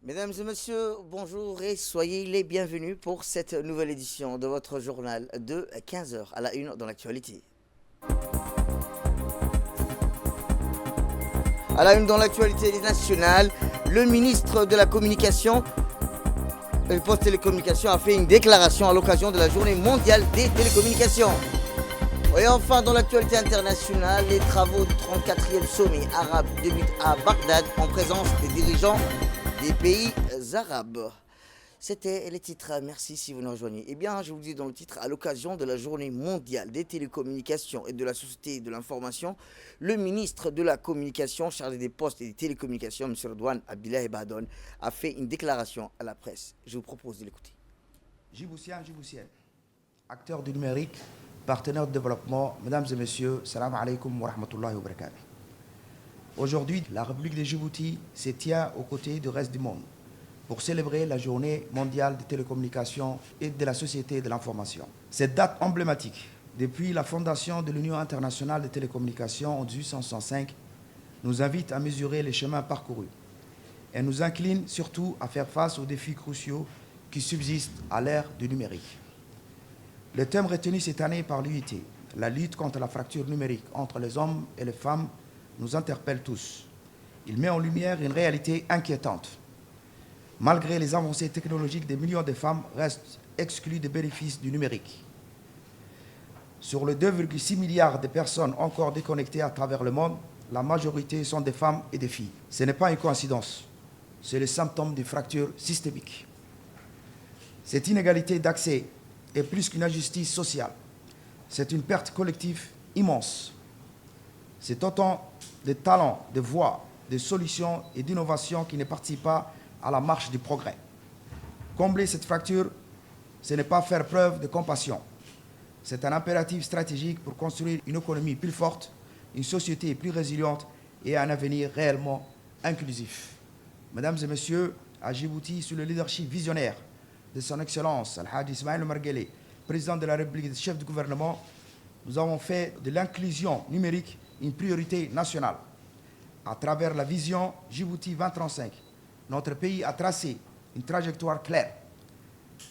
Mesdames et messieurs, bonjour et soyez les bienvenus pour cette nouvelle édition de votre journal de 15 heures à la une dans l'actualité. À la une dans l'actualité nationale, le ministre de la Communication et des Postes Télécommunications a fait une déclaration à l'occasion de la journée mondiale des télécommunications. Et enfin, dans l'actualité internationale, les travaux du 34e sommet arabe débutent à Bagdad en présence des dirigeants des pays arabes. C'était les titres. Merci si vous nous rejoignez. Eh bien, je vous dis dans le titre, à l'occasion de la journée mondiale des télécommunications et de la société de l'information, le ministre de la Communication chargé des postes et des télécommunications, M. Redouane Abdillahi Badone, a fait une déclaration à la presse. Je vous propose de l'écouter. Djiboutiens, Djiboutiennes, acteurs du numérique, partenaires de développement, mesdames et messieurs, salam alaikum wa rahmatullahi wa barakatuh. Aujourd'hui, la République de Djibouti se tient aux côtés du reste du monde pour célébrer la journée mondiale des télécommunications et de la société de l'information. Cette date emblématique, depuis la fondation de l'Union internationale des télécommunications en 1865, nous invite à mesurer les chemins parcourus et nous incline surtout à faire face aux défis cruciaux qui subsistent à l'ère du numérique. Le thème retenu cette année par l'UIT, la lutte contre la fracture numérique entre les hommes et les femmes, nous interpelle tous. Il met en lumière une réalité inquiétante. Malgré les avancées technologiques, des millions de femmes restent exclues des bénéfices du numérique. Sur les 2,6 milliards de personnes encore déconnectées à travers le monde, la majorité sont des femmes et des filles. Ce n'est pas une coïncidence, c'est le symptôme d'une fracture systémique. Cette inégalité d'accès est plus qu'une injustice sociale. C'est une perte collective immense. C'est autant de talents, de voix, de solutions et d'innovations qui ne participent pas à la marche du progrès. Combler cette fracture, ce n'est pas faire preuve de compassion. C'est un impératif stratégique pour construire une économie plus forte, une société plus résiliente et un avenir réellement inclusif. Mesdames et messieurs, à Djibouti, sous le leadership visionnaire de son Excellence Al-Hadi Ismaël Marguelé, président de la République et chef du gouvernement, nous avons fait de l'inclusion numérique une priorité nationale. À travers la vision Djibouti 2035, notre pays a tracé une trajectoire claire,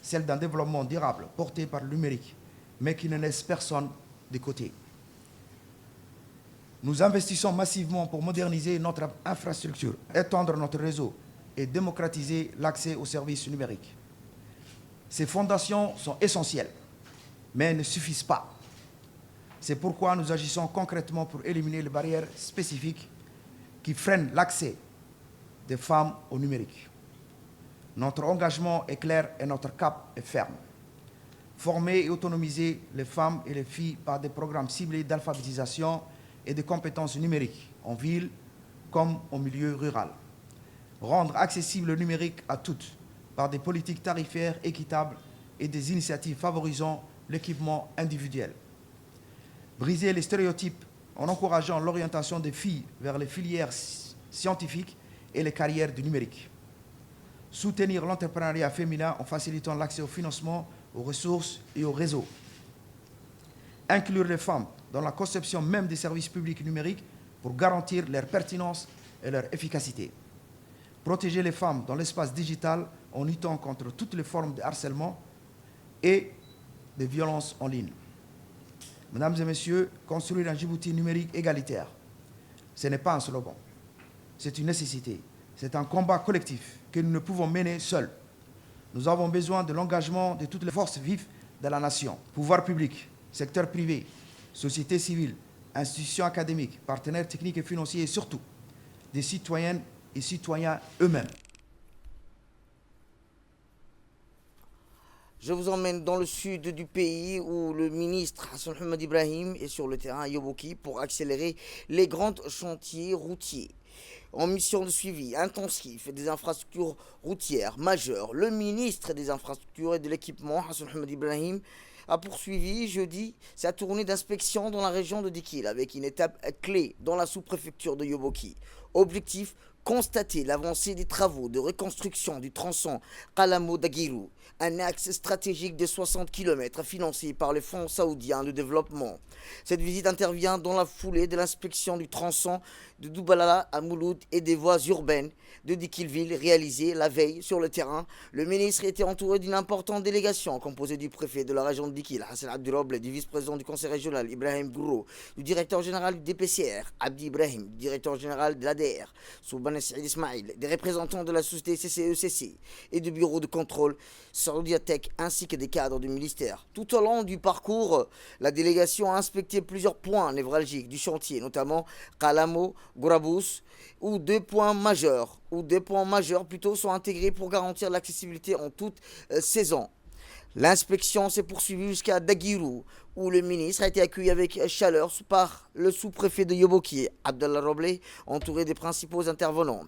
celle d'un développement durable porté par le numérique, mais qui ne laisse personne de côté. Nous investissons massivement pour moderniser notre infrastructure, étendre notre réseau et démocratiser l'accès aux services numériques. Ces fondations sont essentielles, mais ne suffisent pas. C'est pourquoi nous agissons concrètement pour éliminer les barrières spécifiques qui freinent l'accès des femmes au numérique. Notre engagement est clair et notre cap est ferme. Former et autonomiser les femmes et les filles par des programmes ciblés d'alphabétisation et de compétences numériques, en ville comme au milieu rural. Rendre accessible le numérique à toutes par des politiques tarifaires équitables et des initiatives favorisant l'équipement individuel. Briser les stéréotypes en encourageant l'orientation des filles vers les filières scientifiques et les carrières du numérique. Soutenir l'entrepreneuriat féminin en facilitant l'accès au financement, aux ressources et aux réseaux. Inclure les femmes dans la conception même des services publics numériques pour garantir leur pertinence et leur efficacité. Protéger les femmes dans l'espace digital en luttant contre toutes les formes de harcèlement et de violence en ligne. Mesdames et messieurs, construire un Djibouti numérique égalitaire, ce n'est pas un slogan, c'est une nécessité. C'est un combat collectif que nous ne pouvons mener seuls. Nous avons besoin de l'engagement de toutes les forces vives de la nation, pouvoir public, secteur privé, société civile, institutions académiques, partenaires techniques et financiers et surtout des citoyennes et citoyens eux-mêmes. Je vous emmène dans le sud du pays où le ministre Hassan Ahmed Ibrahim est sur le terrain à Yoboki pour accélérer les grands chantiers routiers. En mission de suivi intensif des infrastructures routières majeures, le ministre des Infrastructures et de l'Équipement, Hassan Ahmed Ibrahim, a poursuivi jeudi sa tournée d'inspection dans la région de Dikil avec une étape clé dans la sous-préfecture de Yoboki. Objectif, constaté l'avancée des travaux de reconstruction du tronçon Kalamo-Daguirou, un axe stratégique de 60 km financé par le Fonds saoudien de développement. Cette visite intervient dans la foulée de l'inspection du tronçon de Doubalala à Mouloud et des voies urbaines de Dikilville réalisée la veille sur le terrain. Le ministre était entouré d'une importante délégation composée du préfet de la région de Dikil, Hassan Abduroble, du vice-président du conseil régional, Ibrahim Gouro, du directeur général du DPCR, Abdi Ibrahim, du directeur général de l'ADR, Souban Saïd Ismail, des représentants de la société CCECC et du bureau de contrôle Saudiatech ainsi que des cadres du ministère. Tout au long du parcours, la délégation a inspecté plusieurs points névralgiques du chantier, notamment Kalamo, Gourabous, où deux points majeurs sont intégrés pour garantir l'accessibilité en toute saison. L'inspection s'est poursuivie jusqu'à Daguirou, où le ministre a été accueilli avec chaleur par le sous-préfet de Yoboki, Abdallah Roblé, entouré des principaux intervenants.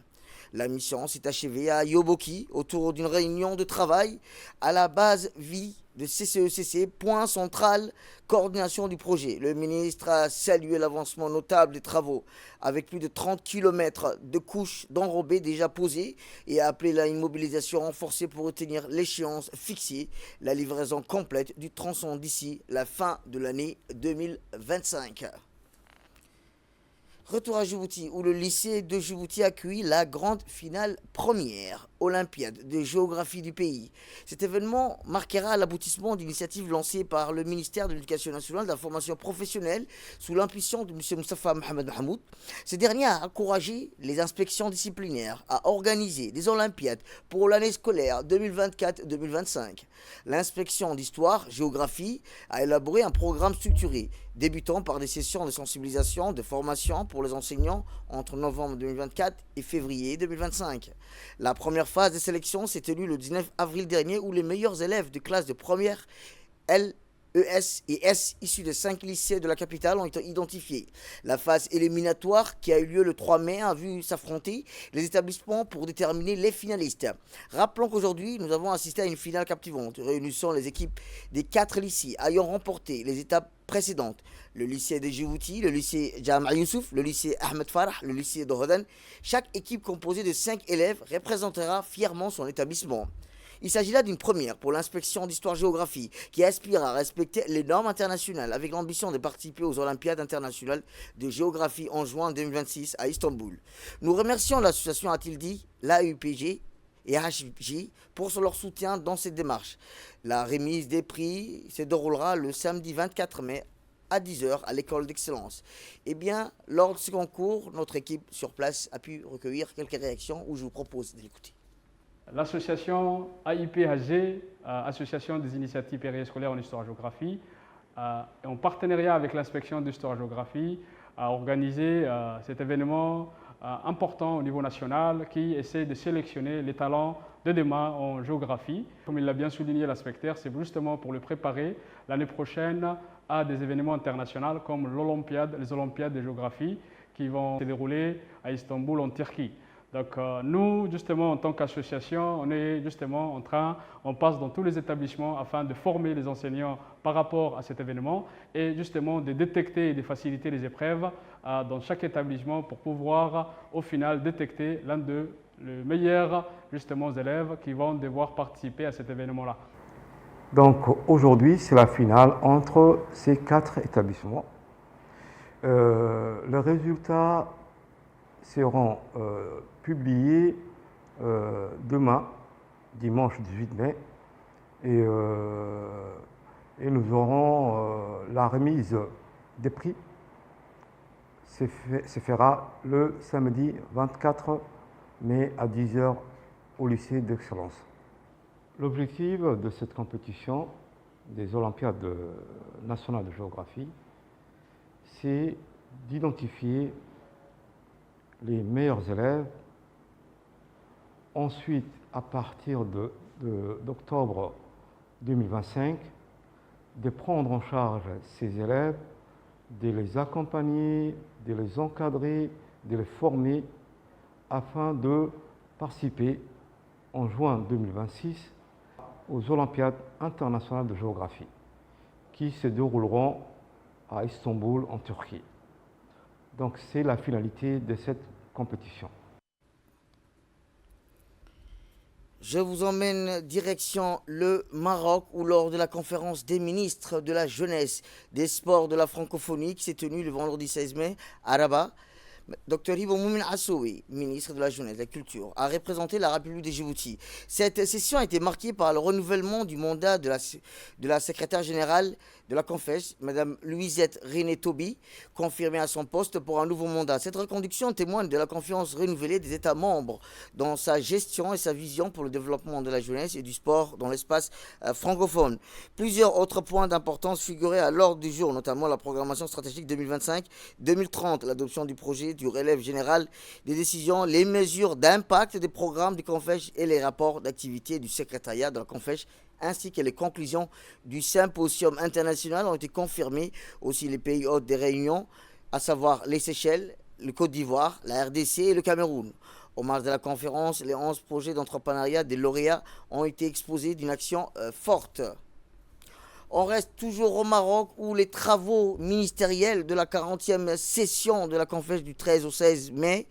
La mission s'est achevée à Yoboki autour d'une réunion de travail à la base vie de CCECC, point central, coordination du projet. Le ministre a salué l'avancement notable des travaux avec plus de 30 km de couches d'enrobés déjà posées et a appelé à une mobilisation renforcée pour retenir l'échéance fixée, la livraison complète du tronçon d'ici la fin de l'année 2025. Retour à Djibouti, où le lycée de Djibouti accueille la grande finale première olympiade de géographie du pays. Cet événement marquera l'aboutissement d'initiatives lancées par le ministère de l'Éducation nationale et de la formation professionnelle sous l'impulsion de M. Moustapha Mohamed Mahmoud. Ce dernier a encouragé les inspections disciplinaires à organiser des olympiades pour l'année scolaire 2024-2025. L'inspection d'histoire-géographie a élaboré un programme structuré, débutant par des sessions de sensibilisation, de formation pour les enseignants entre novembre 2024 et février 2025. La première phase de sélection s'est tenue le 19 avril dernier, où les meilleurs élèves de classe de première L, ES et S issus de 5 lycées de la capitale ont été identifiés. La phase éliminatoire qui a eu lieu le 3 mai a vu s'affronter les établissements pour déterminer les finalistes. Rappelons qu'aujourd'hui, nous avons assisté à une finale captivante, réunissant les équipes des 4 lycées ayant remporté les étapes précédentes. Le lycée de Djibouti, le lycée Jama Youssouf, le lycée Ahmed Farah, le lycée de Hodan. Chaque équipe composée de 5 élèves représentera fièrement son établissement. Il s'agit là d'une première pour l'inspection d'histoire-géographie qui aspire à respecter les normes internationales avec l'ambition de participer aux Olympiades internationales de géographie en juin 2026 à Istanbul. Nous remercions l'association Atildi, l'AUPG et HG pour leur soutien dans cette démarche. La remise des prix se déroulera le samedi 24 mai à 10h à l'école d'excellence. Eh bien, lors de ce concours, notre équipe sur place a pu recueillir quelques réactions où je vous propose de l'écouter. L'association AIPHG, Association des initiatives périscolaires en histoire-géographie, en partenariat avec l'inspection d'histoire-géographie, a organisé cet événement important au niveau national qui essaie de sélectionner les talents de demain en géographie. Comme il l'a bien souligné l'inspecteur, c'est justement pour le préparer l'année prochaine à des événements internationaux comme les Olympiades de géographie qui vont se dérouler à Istanbul en Turquie. Donc nous, justement, en tant qu'association, on passe dans tous les établissements afin de former les enseignants par rapport à cet événement et justement de détecter et de faciliter les épreuves dans chaque établissement pour pouvoir au final détecter l'un des meilleurs justement élèves qui vont devoir participer à cet événement-là. Donc aujourd'hui, c'est la finale entre ces 4 établissements. Les résultats seront publiés demain, dimanche 18 mai, et nous aurons la remise des prix. Se fera le samedi 24 mai à 10h au lycée d'excellence. L'objectif de cette compétition des Olympiades nationales de géographie, c'est d'identifier les meilleurs élèves. Ensuite, à partir d'octobre 2025, de prendre en charge ces élèves, de les accompagner, de les encadrer, de les former afin de participer en juin 2026 aux Olympiades internationales de géographie qui se dérouleront à Istanbul en Turquie. Donc c'est la finalité de cette compétition. Je vous emmène direction le Maroc où lors de la conférence des ministres de la jeunesse, des sports, de la francophonie qui s'est tenue le vendredi 16 mai à Rabat, Dr Hibo Moumin Assoui, ministre de la Jeunesse et de la Culture, a représenté la République de Djibouti. Cette session a été marquée par le renouvellement du mandat de la secrétaire générale de la CONFEJ, Mme Louisette René-Toby, confirmée à son poste pour un nouveau mandat. Cette reconduction témoigne de la confiance renouvelée des États membres dans sa gestion et sa vision pour le développement de la jeunesse et du sport dans l'espace francophone. Plusieurs autres points d'importance figuraient à l'ordre du jour, notamment la programmation stratégique 2025-2030, l'adoption du projet du relève général des décisions, les mesures d'impact des programmes du CONFEJ et les rapports d'activité du secrétariat de la CONFEJ, ainsi que les conclusions du symposium international ont été confirmées. Aussi les pays hôtes des réunions, à savoir les Seychelles, le Côte d'Ivoire, la RDC et le Cameroun. Au marge de la conférence, les 11 projets d'entrepreneuriat des lauréats ont été exposés d'une action forte. On reste toujours au Maroc où les travaux ministériels de la 40e session de la CONFEJ du 13 au 16 mai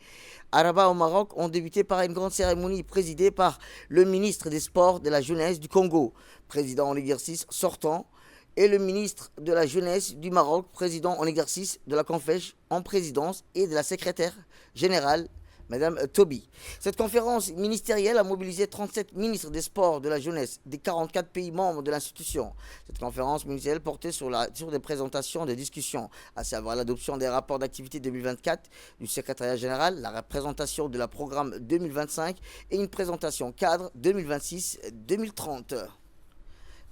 à Rabat au Maroc ont débuté par une grande cérémonie présidée par le ministre des Sports de la Jeunesse du Congo, président en exercice sortant, et le ministre de la Jeunesse du Maroc, président en exercice de la CONFEJ en présidence et de la secrétaire générale, Madame Toby. Cette conférence ministérielle a mobilisé 37 ministres des Sports de la Jeunesse des 44 pays membres de l'institution. Cette conférence ministérielle portait sur des présentations, des discussions, à savoir l'adoption des rapports d'activité 2024 du secrétariat général, la présentation de la programme 2025 et une présentation cadre 2026-2030.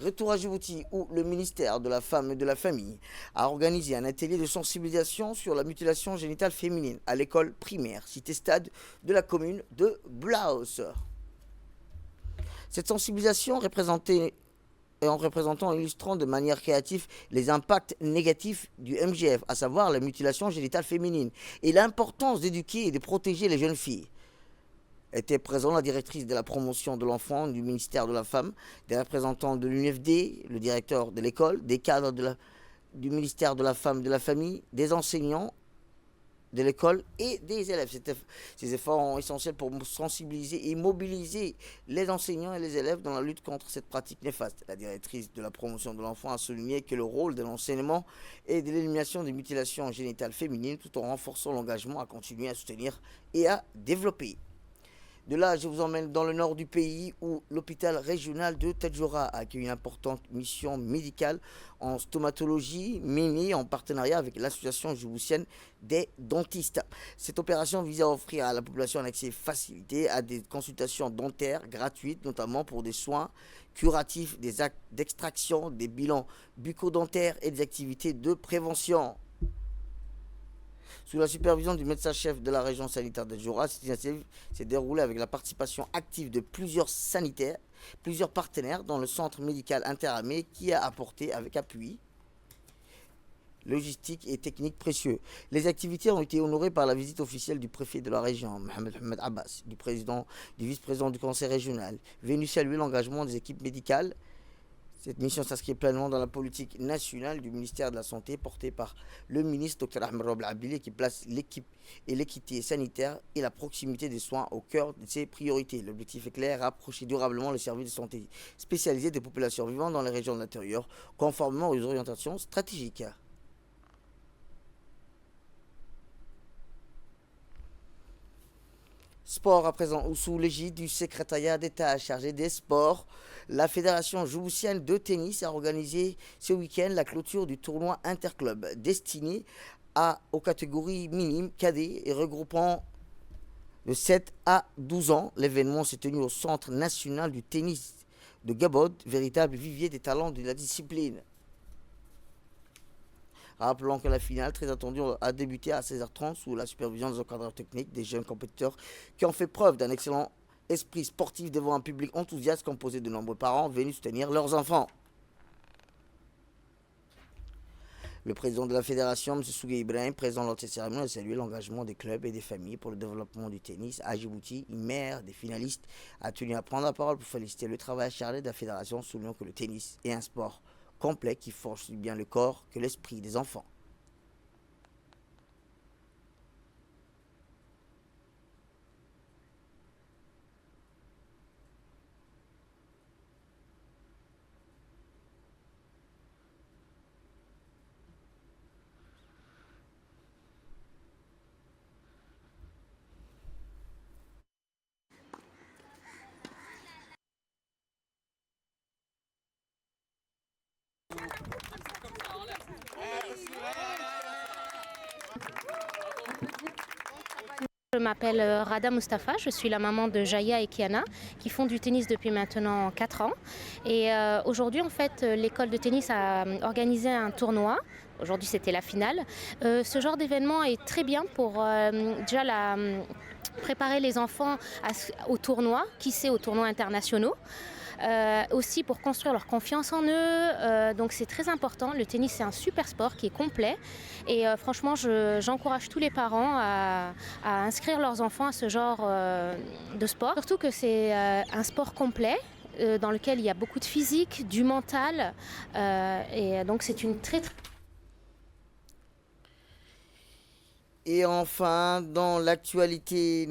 Retour à Djibouti où le ministère de la Femme et de la Famille a organisé un atelier de sensibilisation sur la mutilation génitale féminine à l'école primaire cité-stade de la commune de Blaus. Cette sensibilisation en représentant et illustrant de manière créative les impacts négatifs du MGF, à savoir la mutilation génitale féminine, et l'importance d'éduquer et de protéger les jeunes filles. Était présent la directrice de la promotion de l'enfant du ministère de la Femme, des représentants de l'UNFD, le directeur de l'école, des cadres du ministère de la Femme et de la Famille, des enseignants de l'école et des élèves. Ces efforts sont essentiels pour sensibiliser et mobiliser les enseignants et les élèves dans la lutte contre cette pratique néfaste. La directrice de la promotion de l'enfant a souligné que le rôle de l'enseignement est de l'élimination des mutilations génitales féminines tout en renforçant l'engagement à continuer à soutenir et à développer. De là, je vous emmène dans le nord du pays où l'hôpital régional de Tadjoura a accueilli une importante mission médicale en stomatologie menée en partenariat avec l'association djiboutienne des dentistes. Cette opération visait à offrir à la population un accès facilité à des consultations dentaires gratuites, notamment pour des soins curatifs, des actes d'extraction, des bilans bucco-dentaires et des activités de prévention. Sous la supervision du médecin-chef de la région sanitaire de Djoura, cette initiative s'est déroulée avec la participation active de plusieurs partenaires dans le centre médical interarmé qui a apporté avec appui logistique et technique précieux. Les activités ont été honorées par la visite officielle du préfet de la région, Mohamed Abbas, du vice-président du conseil régional, venu saluer l'engagement des équipes médicales. Cette mission s'inscrit pleinement dans la politique nationale du ministère de la Santé portée par le ministre Dr Ahmed Roble Abili qui place l'équipe et l'équité sanitaire et la proximité des soins au cœur de ses priorités. L'objectif est clair, rapprocher durablement le service de santé spécialisé des populations vivant dans les régions de l'intérieur, conformément aux orientations stratégiques. Sport à présent, ou sous l'égide du secrétariat d'État chargé des sports, la Fédération djiboutienne de tennis a organisé ce week-end la clôture du tournoi interclub destiné aux catégories minimes cadets et regroupant de 7 à 12 ans. L'événement s'est tenu au Centre national du tennis de Gabod, véritable vivier des talents de la discipline. Rappelons que la finale, très attendue, a débuté à 16h30 sous la supervision des encadreurs techniques, des jeunes compétiteurs qui ont fait preuve d'un excellent esprit sportif devant un public enthousiaste composé de nombreux parents venus soutenir leurs enfants. Le président de la fédération, M. Sougé Ibrahim, présent lors de cette cérémonie, a salué l'engagement des clubs et des familles pour le développement du tennis à Djibouti. Une mère des finalistes a tenu à prendre la parole pour féliciter le travail acharné de la fédération, soulignant que le tennis est un sport complet qui forge aussi bien le corps que l'esprit des enfants. Je m'appelle Rada Mustafa, je suis la maman de Jaya et Kiana qui font du tennis depuis maintenant 4 ans. Et aujourd'hui, en fait, l'école de tennis a organisé un tournoi. Aujourd'hui, c'était la finale. Ce genre d'événement est très bien pour déjà préparer les enfants aux tournois, qui sait, aux tournois internationaux. Aussi pour construire leur confiance en eux, donc c'est très important. Le tennis, c'est un super sport qui est complet et franchement j'encourage tous les parents à inscrire leurs enfants à ce genre de sport, surtout que c'est un sport complet dans lequel il y a beaucoup de physique, du mental et donc c'est une très. Et enfin, dans l'actualité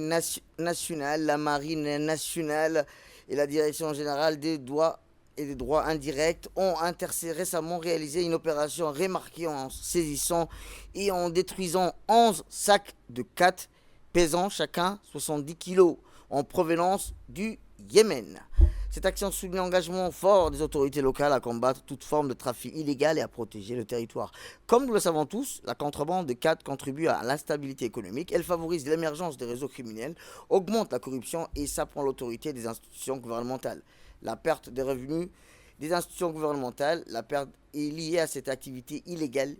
nationale, la Marine nationale et la Direction générale des droits et des droits indirects ont récemment réalisé une opération remarquée en saisissant et en détruisant 11 sacs de 4 pesant chacun 70 kg en provenance du Yémen. Cette action souligne l'engagement fort des autorités locales à combattre toute forme de trafic illégal et à protéger le territoire. Comme nous le savons tous, la contrebande de 4 contribue à l'instabilité économique, elle favorise l'émergence des réseaux criminels, augmente la corruption et s'apprend l'autorité des institutions gouvernementales. La perte des revenus des institutions gouvernementales, la perte est liée à cette activité illégale,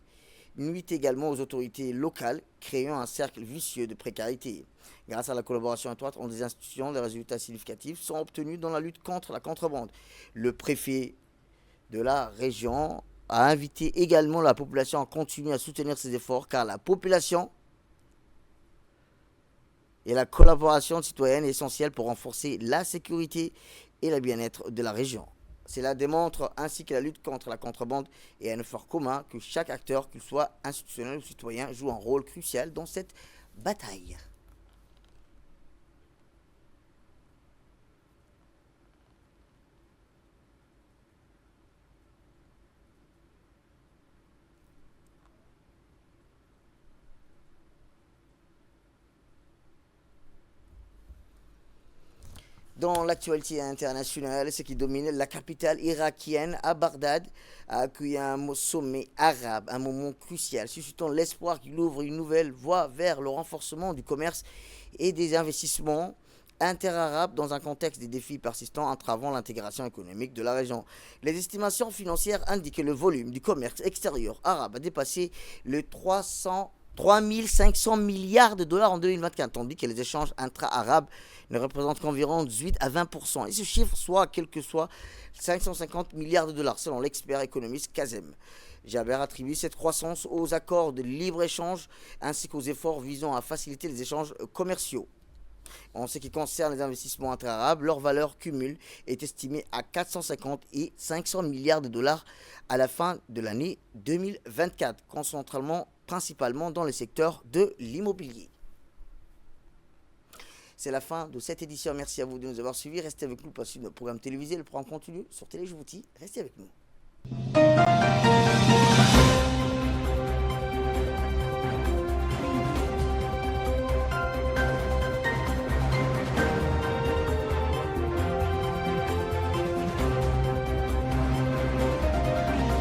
nuit également aux autorités locales, créant un cercle vicieux de précarité. Grâce à la collaboration étroite entre les institutions, les résultats significatifs sont obtenus dans la lutte contre la contrebande. Le préfet de la région a invité également la population à continuer à soutenir ces efforts, car la population et la collaboration citoyenne est essentielle pour renforcer la sécurité et le bien-être de la région. Cela démontre ainsi que la lutte contre la contrebande est un effort commun, que chaque acteur, qu'il soit institutionnel ou citoyen, joue un rôle crucial dans cette bataille. Dans l'actualité internationale, ce qui domine, la capitale irakienne, à Bagdad, a accueilli un sommet arabe, un moment crucial, suscitant l'espoir qu'il ouvre une nouvelle voie vers le renforcement du commerce et des investissements interarabes dans un contexte des défis persistants entravant l'intégration économique de la région. Les estimations financières indiquent que le volume du commerce extérieur arabe a dépassé le 3 500 milliards de dollars en 2024, tandis que les échanges intra-arabes ne représentent qu'environ 18 à 20%. Et ce chiffre soit, quel que soit, 550 milliards de dollars, selon l'expert économiste Kazem. Jaber attribue cette croissance aux accords de libre-échange ainsi qu'aux efforts visant à faciliter les échanges commerciaux. En ce qui concerne les investissements intra-arabes, leur valeur cumule est estimée à 450 et 500 milliards de dollars à la fin de l'année 2024, principalement dans le secteur de l'immobilier. C'est la fin de cette édition. Merci à vous de nous avoir suivis. Restez avec nous pour suivre notre programme télévisé. Le programme continue sur Télé Djibouti. Restez avec nous.